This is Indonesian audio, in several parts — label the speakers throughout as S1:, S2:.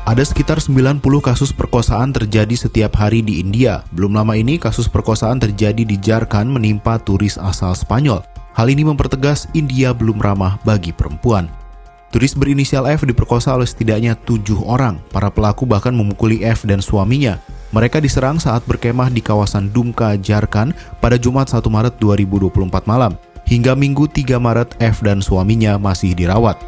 S1: Ada sekitar 90 kasus perkosaan terjadi setiap hari di India. Belum lama ini kasus perkosaan terjadi di Jharkhand menimpa turis asal Spanyol. Hal ini mempertegas India belum ramah bagi perempuan. Turis berinisial F diperkosa oleh setidaknya 7 orang. Para pelaku bahkan memukuli F dan suaminya. Mereka diserang saat berkemah di kawasan Dumka, Jharkhand pada Jumat 1 Maret 2024 malam. Hingga Minggu 3 Maret, F dan suaminya masih dirawat.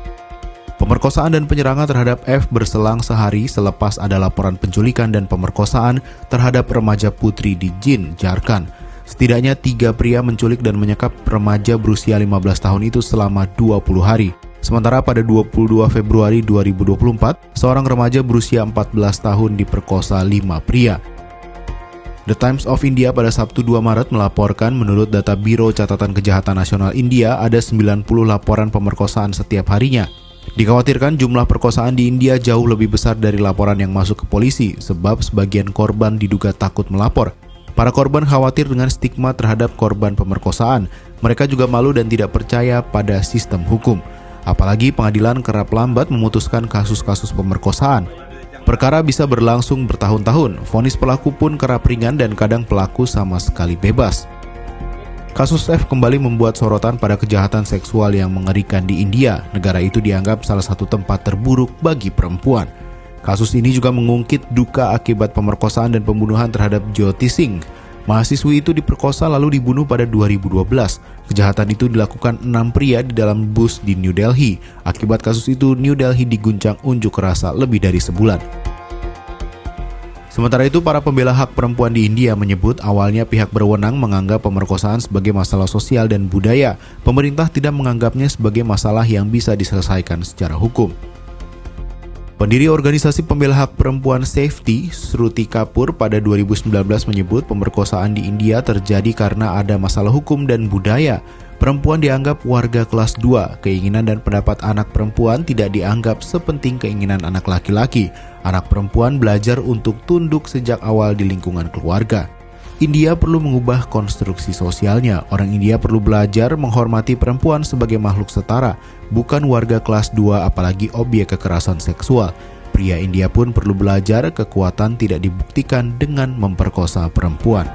S1: Pemerkosaan dan penyerangan terhadap F berselang sehari selepas ada laporan penculikan dan pemerkosaan terhadap remaja putri di Jind, Jharkhand. Setidaknya 3 pria menculik dan menyekap remaja berusia 15 tahun itu selama 20 hari. Sementara pada 22 Februari 2024, seorang remaja berusia 14 tahun diperkosa 5 pria. The Times of India pada Sabtu 2 Maret melaporkan menurut data Biro Catatan Kejahatan Nasional India ada 90 laporan pemerkosaan setiap harinya. Dikhawatirkan jumlah perkosaan di India jauh lebih besar dari laporan yang masuk ke polisi sebab sebagian korban diduga takut melapor. Para korban khawatir dengan stigma terhadap korban pemerkosaan. Mereka juga malu dan tidak percaya pada sistem hukum. Apalagi pengadilan kerap lambat memutuskan kasus-kasus pemerkosaan. Perkara bisa berlangsung bertahun-tahun. Vonis pelaku pun kerap ringan dan kadang pelaku sama sekali bebas. Kasus F kembali membuat sorotan pada kejahatan seksual yang mengerikan di India. Negara itu dianggap salah satu tempat terburuk bagi perempuan. Kasus ini juga mengungkit duka akibat pemerkosaan dan pembunuhan terhadap Jyoti Singh. Mahasiswi itu diperkosa lalu dibunuh pada 2012. Kejahatan itu dilakukan 6 pria di dalam bus di New Delhi. Akibat kasus itu, New Delhi diguncang unjuk rasa lebih dari sebulan. Sementara itu, para pembela hak perempuan di India menyebut awalnya pihak berwenang menganggap pemerkosaan sebagai masalah sosial dan budaya. Pemerintah tidak menganggapnya sebagai masalah yang bisa diselesaikan secara hukum. Pendiri organisasi pembela hak perempuan Safety, Shruti Kapoor, pada 2019 menyebut pemerkosaan di India terjadi karena ada masalah hukum dan budaya. Perempuan dianggap warga kelas 2, keinginan dan pendapat anak perempuan tidak dianggap sepenting keinginan anak laki-laki. Anak perempuan belajar untuk tunduk sejak awal di lingkungan keluarga. India perlu mengubah konstruksi sosialnya. Orang India perlu belajar menghormati perempuan sebagai makhluk setara, bukan warga kelas 2 apalagi objek kekerasan seksual. Pria India pun perlu belajar kekuatan tidak dibuktikan dengan memperkosa perempuan.